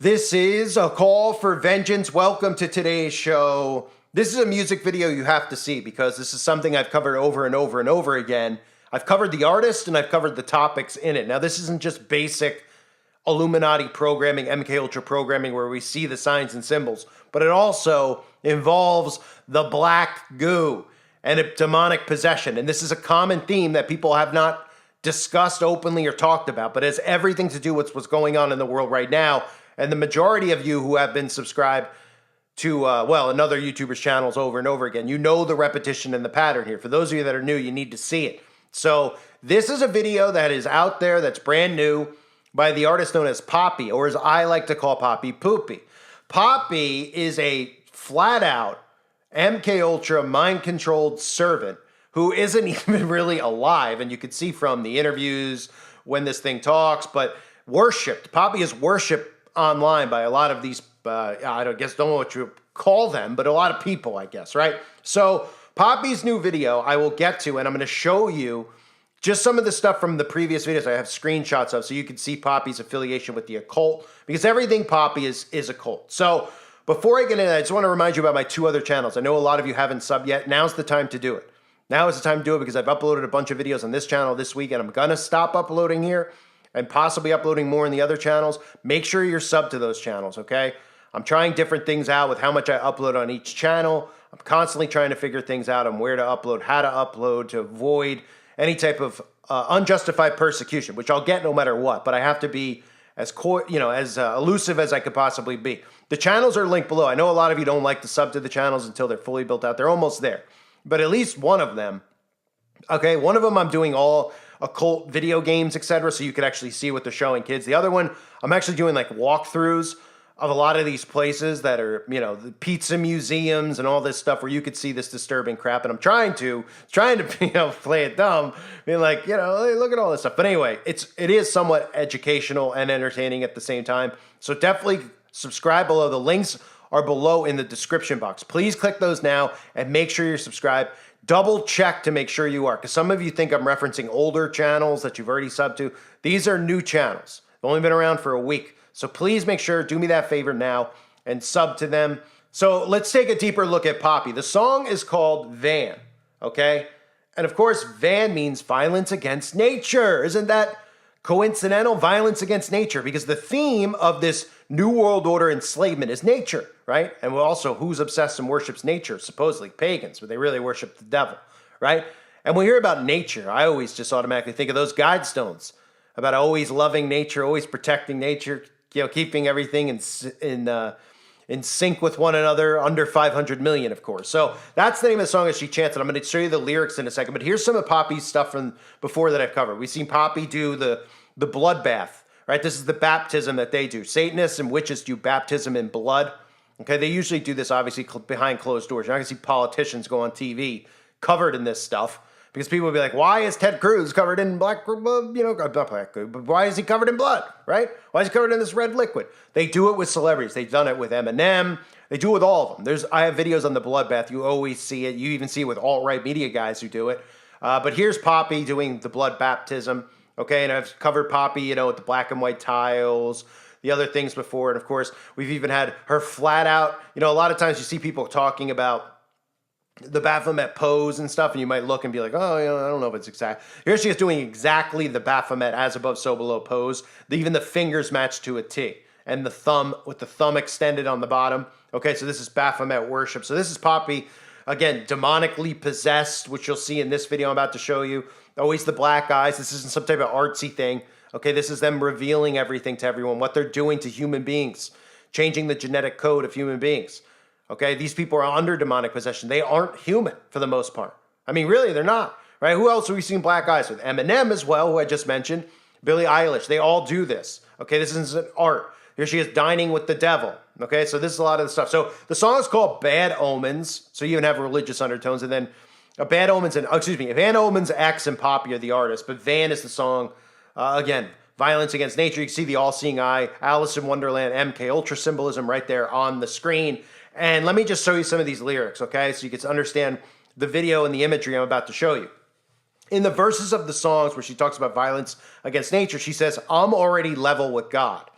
This is a call for vengeance. Welcome to today's show. This is a music video you have to see because this is something I've covered over and over and over again. I've covered the artist and I've covered the topics in it. Now, this isn't just basic Illuminati programming, MK Ultra programming where we see the signs and symbols, but it also involves the black goo and a demonic possession. And this is a common theme that people have not discussed openly or talked about, but it has everything to do with what's going on in the world right now. And the majority of you who have been subscribed to, another YouTuber's channels over and over again, you know the repetition and the pattern here. For those of you that are new, you need to see it. So this is a video that is out there that's brand new by the artist known as Poppy, or as I like to call Poppy, Poopy. Poppy is a flat-out MK Ultra mind-controlled servant who isn't even really alive, and you can see from the interviews when this thing talks, but worshipped. Poppy is worshipped online by a lot of these, don't know what you call them, but a lot of people, I guess, right? So Poppy's new video I will get to, and I'm going to show you just some of the stuff from the previous videos I have screenshots of so you can see Poppy's affiliation with the occult, because everything Poppy is occult. So before I get into that, I just want to remind you about my two other channels. I know a lot of you haven't subbed yet. Now's the time to do it. Now is the time to do it because I've uploaded a bunch of videos on this channel this week, and I'm going to stop uploading here and possibly uploading more in the other channels. Make sure you're subbed to those channels, okay? I'm trying different things out with how much I upload on each channel. I'm constantly trying to figure things out on where to upload, how to upload, to avoid any type of unjustified persecution, which I'll get no matter what, but I have to be as elusive as I could possibly be. The channels are linked below. I know a lot of you don't like to sub to the channels until they're fully built out. They're almost there. But at least one of them, okay, one of them I'm doing all occult video games, etc., so you can actually see what they're showing kids. The other one, I'm actually doing like walkthroughs of a lot of these places that are, the pizza museums and all this stuff where you could see this disturbing crap. And I'm trying to play it dumb, being like, hey, look at all this stuff. But anyway, it is somewhat educational and entertaining at the same time. So definitely subscribe below. The links are below in the description box. Please click those now and make sure you're subscribed. Double check to make sure you are, because some of you think I'm referencing older channels that you've already subbed to. These are new channels. They've only been around for a week. So please make sure, do me that favor now and sub to them. So let's take a deeper look at Poppy. The song is called Van, okay? And of course, Van means violence against nature. Isn't that coincidental? Violence against nature, because the theme of this New World Order enslavement is nature, right? And also, who's obsessed and worships nature? Supposedly pagans, but they really worship the devil, right? And when we hear about nature, I always just automatically think of those guidestones about always loving nature, always protecting nature, keeping everything in sync with one another, under 500 million, of course. So that's the name of the song as she chants it. I'm going to show you the lyrics in a second, but here's some of Poppy's stuff from before that I've covered. We've seen Poppy do the bloodbath. Right, this is the baptism that they do. Satanists and witches do baptism in blood. Okay, they usually do this obviously behind closed doors. You're not going to see politicians go on TV covered in this stuff because people will be like, "Why is Ted Cruz covered in not black, but why is he covered in blood? Right? Why is he covered in this red liquid?" They do it with celebrities. They've done it with Eminem. They do it with all of them. I have videos on the bloodbath. You always see it. You even see it with alt-right media guys who do it. But here's Poppy doing the blood baptism. Okay, and I've covered Poppy, with the black and white tiles, the other things before. And of course, we've even had her flat out, a lot of times you see people talking about the Baphomet pose and stuff, and you might look and be like, oh, I don't know if it's exact. Here she is doing exactly the Baphomet as above, so below pose. Even the fingers match to a T. And the thumb, with the thumb extended on the bottom. Okay, so this is Baphomet worship. So this is Poppy, again, demonically possessed, which you'll see in this video I'm about to show you. Always the black eyes. This isn't some type of artsy thing. Okay, this is them revealing everything to everyone, what they're doing to human beings, changing the genetic code of human beings. Okay, these people are under demonic possession. They aren't human for the most part. I mean, really, they're not. Right? Who else have we seen black eyes with? Eminem as well, who I just mentioned. Billie Eilish. They all do this. Okay, this is an art. Here she is dining with the devil. Okay, so this is a lot of the stuff. So the song is called Bad Omens. So you even have religious undertones, and then Van Omen's X and Poppy are the artist, but Van is the song. Again, violence against nature. You can see the all-seeing eye, Alice in Wonderland, MK Ultra symbolism right there on the screen. And let me just show you some of these lyrics, okay? So you can understand the video and the imagery I'm about to show you. In the verses of the songs where she talks about violence against nature, she says, I'm already level with God.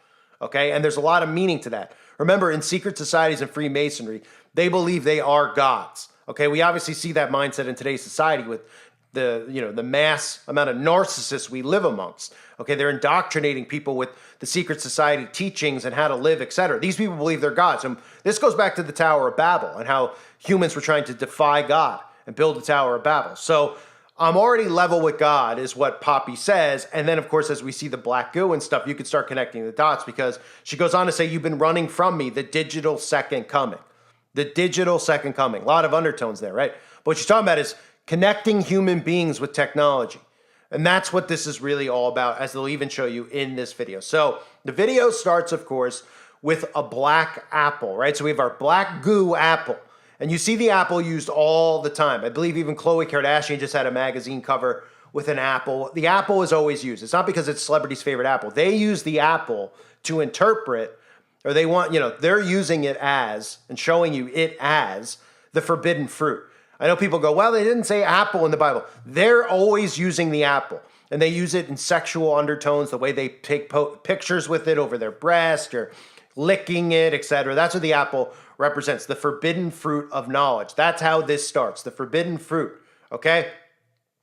Okay, and there's a lot of meaning to that. Remember, in secret societies and Freemasonry, they believe they are gods. Okay, we obviously see that mindset in today's society with the mass amount of narcissists we live amongst. Okay, they're indoctrinating people with the secret society teachings and how to live, etc. These people believe they're gods. And this goes back to the Tower of Babel and how humans were trying to defy God and build the Tower of Babel. So I'm already level with God is what Poppy says. And then, of course, as we see the black goo and stuff, you can start connecting the dots because she goes on to say, you've been running from me, the digital second coming. The digital second coming. A lot of undertones there, right? But what she's talking about is connecting human beings with technology. And that's what this is really all about, as they'll even show you in this video. So the video starts, of course, with a black apple, right? So we have our black goo apple. And you see the apple used all the time. I believe even Khloe Kardashian just had a magazine cover with an apple. The apple is always used. It's not because it's celebrity's favorite apple. They use the apple to interpret, or they want, they're using it as and showing you it as the forbidden fruit. I know people go, well, they didn't say apple in the Bible. They're always using the apple. And they use it in sexual undertones, the way they take pictures with it over their breast or licking it, etc. That's what the apple represents, the forbidden fruit of knowledge. That's how this starts, the forbidden fruit, okay?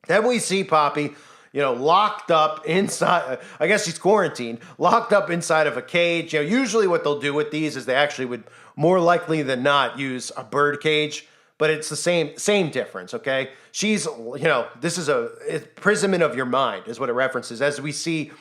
Then we see Poppy, locked up inside, I guess she's quarantined, locked up inside of a cage. Usually what they'll do with these is they actually would more likely than not use a bird cage, but it's the same difference, okay? She's, this is a imprisonment of your mind is what it references, as we see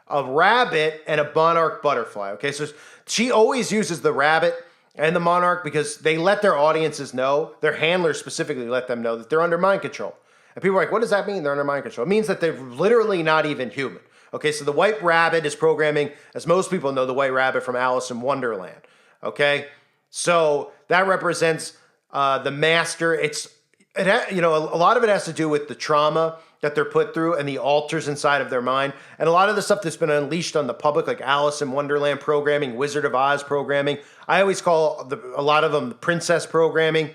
a rabbit and a monarch butterfly, okay? So she always uses the rabbit and the monarch because they let their audiences know, their handlers specifically let them know that they're under mind control. And people are like, what does that mean, they're under mind control? It means that they're literally not even human. Okay, so the white rabbit is programming, as most people know, the white rabbit from Alice in Wonderland. Okay, so that represents the master. A lot of it has to do with the trauma that they're put through and the altars inside of their mind. And a lot of the stuff that's been unleashed on the public, like Alice in Wonderland programming, Wizard of Oz programming. I always call a lot of them the princess programming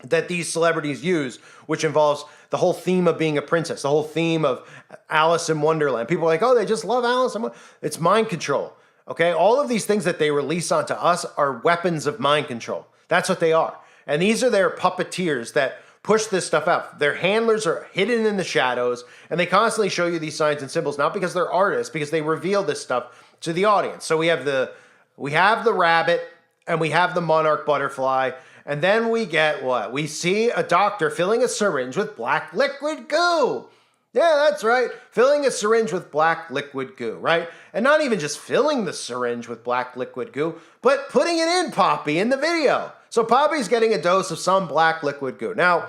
that these celebrities use, which involves the whole theme of being a princess, the whole theme of Alice in Wonderland. People are like, oh, they just love Alice in Wonderland. It's mind control, okay? All of these things that they release onto us are weapons of mind control. That's what they are. And these are their puppeteers that push this stuff out. Their handlers are hidden in the shadows, and they constantly show you these signs and symbols, not because they're artists, because they reveal this stuff to the audience. So we have the rabbit, and we have the monarch butterfly, and then we get what? We see a doctor filling a syringe with black liquid goo. Yeah, that's right. Filling a syringe with black liquid goo, right? And not even just filling the syringe with black liquid goo, but putting it in Poppy in the video. So Poppy's getting a dose of some black liquid goo. Now,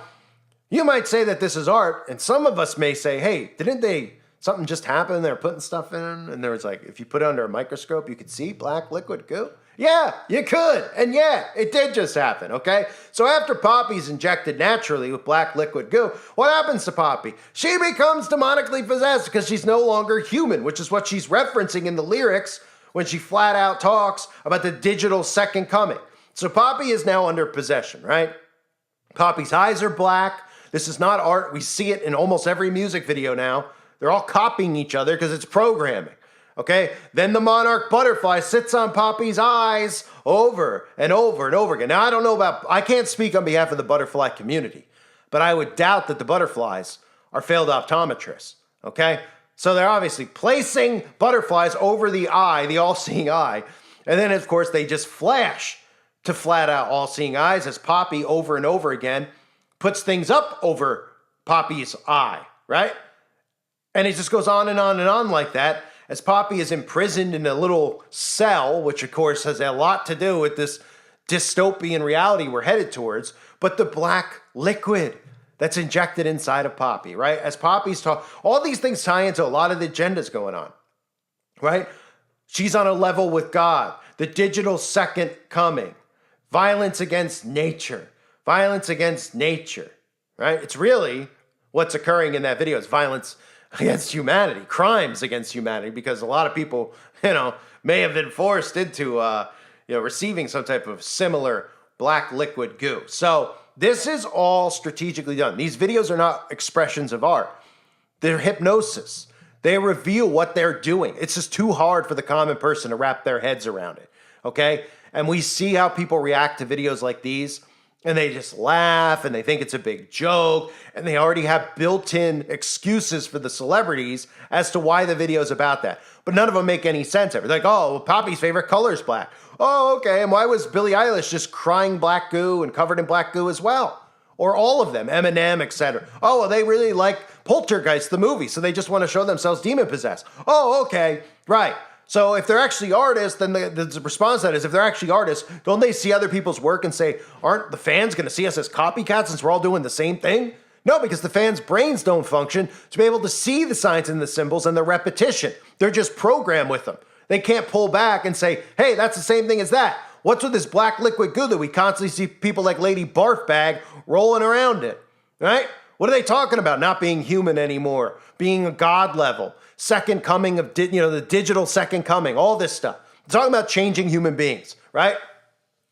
you might say that this is art, and some of us may say, hey, something just happened? They're putting stuff in, and there was like, if you put it under a microscope, you could see black liquid goo? Yeah, you could. And yeah, it did just happen, okay? So after Poppy's injected naturally with black liquid goo, what happens to Poppy? She becomes demonically possessed because she's no longer human, which is what she's referencing in the lyrics when she flat out talks about the digital second coming. So Poppy is now under possession, right? Poppy's eyes are black. This is not art. We see it in almost every music video now. They're all copying each other because it's programming. Okay, then the monarch butterfly sits on Poppy's eyes over and over and over again. Now, I can't speak on behalf of the butterfly community, but I would doubt that the butterflies are failed optometrists, okay? So they're obviously placing butterflies over the eye, the all-seeing eye, and then, of course, they just flash to flat out all-seeing eyes as Poppy over and over again puts things up over Poppy's eye, right? And it just goes on and on and on like that, as Poppy is imprisoned in a little cell, which of course has a lot to do with this dystopian reality we're headed towards, but the black liquid that's injected inside of Poppy, right? As Poppy's all these things tie into a lot of the agendas going on, right? She's on a level with God, the digital second coming, violence against nature, right? It's really what's occurring in that video is violence against humanity, crimes against humanity, because a lot of people, may have been forced into, receiving some type of similar black liquid goo. So this is all strategically done. These videos are not expressions of art. They're hypnosis. They reveal what they're doing. It's just too hard for the common person to wrap their heads around it, okay? And we see how people react to videos like these, and they just laugh, and they think it's a big joke, and they already have built-in excuses for the celebrities as to why the video is about that. But none of them make any sense ever. They're like, oh, well, Poppy's favorite color is black. Oh, okay, and why was Billie Eilish just crying black goo and covered in black goo as well? Or all of them, Eminem, etc. Oh, well, they really like Poltergeist, the movie, so they just want to show themselves demon-possessed. Oh, okay, right. So if they're actually artists, then the response to that is, if they're actually artists, don't they see other people's work and say, aren't the fans going to see us as copycats since we're all doing the same thing? No, because the fans' brains don't function to be able to see the signs and the symbols and the repetition. They're just programmed with them. They can't pull back and say, hey, that's the same thing as that. What's with this black liquid goo that we constantly see people like Lady Barfbag rolling around in, right? What are they talking about? Not being human anymore, being a god level, second coming of, the digital second coming, all this stuff. They're talking about changing human beings, right?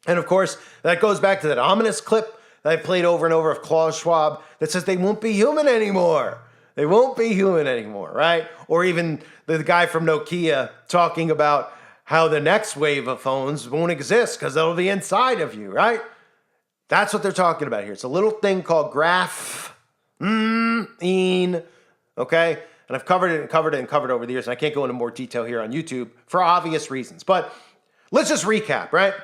And of course, that goes back to that ominous clip that I played over and over of Klaus Schwab that says they won't be human anymore. They won't be human anymore, right? Or even the guy from Nokia talking about how the next wave of phones won't exist because they'll be inside of you, right? That's what they're talking about here. It's a little thing called graphene, okay? And I've covered it and covered it and covered it over the years, and I can't go into more detail here on YouTube for obvious reasons. But let's just recap, right?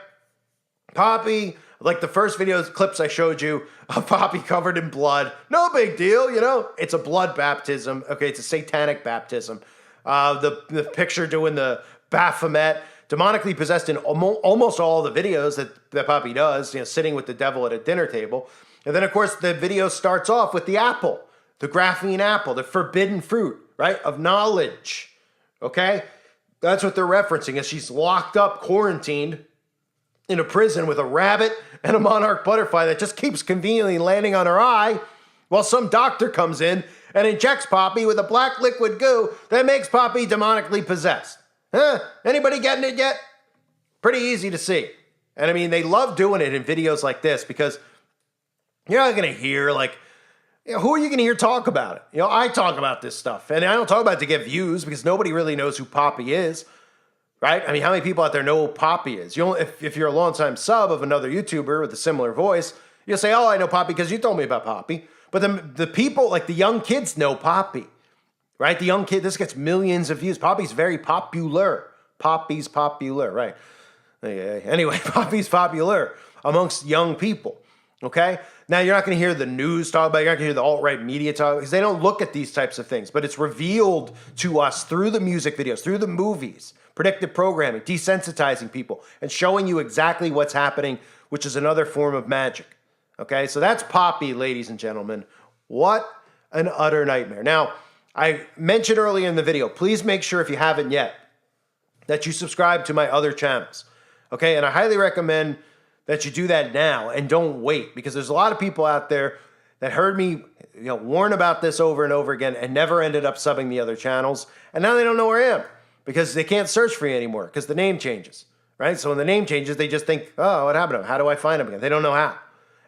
Poppy, like the first clips I showed you of Poppy covered in blood. No big deal, It's a blood baptism. Okay, it's a satanic baptism. The picture doing the Baphomet, demonically possessed in almost all the videos that Poppy does, sitting with the devil at a dinner table. And then, of course, the video starts off with the apple, the graphene apple, the forbidden fruit, right, of knowledge, okay? That's what they're referencing as she's locked up, quarantined in a prison with a rabbit and a monarch butterfly that just keeps conveniently landing on her eye while some doctor comes in and injects Poppy with a black liquid goo that makes Poppy demonically possessed. Huh? Anybody getting it yet? Pretty easy to see. And I mean, they love doing it in videos like this because you're not going to hear who are you going to hear talk about it? I talk about this stuff and I don't talk about it to get views because nobody really knows who Poppy is, right? I mean, how many people out there know who Poppy is? If you're a longtime sub of another YouTuber with a similar voice, you'll say, oh, I know Poppy because you told me about Poppy. But then the people, like the young kids know Poppy. Right? The young kid, this gets millions of views. Poppy's very popular. Poppy's popular, right? Anyway, Poppy's popular amongst young people, okay? Now, you're not going to hear the news talk about it. You're not going to hear the alt-right media talk because they don't look at these types of things. But it's revealed to us through the music videos, through the movies, predictive programming, desensitizing people, and showing you exactly what's happening, which is another form of magic, okay? So that's Poppy, ladies and gentlemen. What an utter nightmare. Now, I mentioned earlier in the video, please make sure if you haven't yet that you subscribe to my other channels, okay? And I highly recommend that you do that now and don't wait because there's a lot of people out there that heard me warn about this over and over again and never ended up subbing the other channels. And now they don't know where I am because they can't search for me anymore because the name changes, right? So when the name changes, they just think, oh, what happened to them? How do I find them again? They don't know how.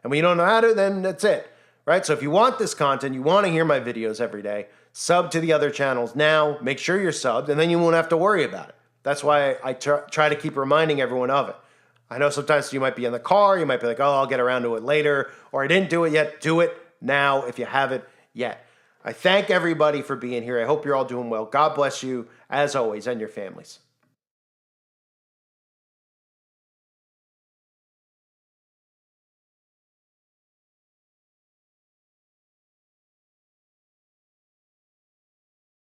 And when you don't know how to, then that's it, right? So if you want this content, you want to hear my videos every day, sub to the other channels now, make sure you're subbed, and then you won't have to worry about it. That's why I try to keep reminding everyone of it. I know sometimes you might be in the car, you might be like, oh, I'll get around to it later, or I didn't do it yet. Do it now if you haven't yet. I thank everybody for being here. I hope you're all doing well. God bless you, as always, and your families.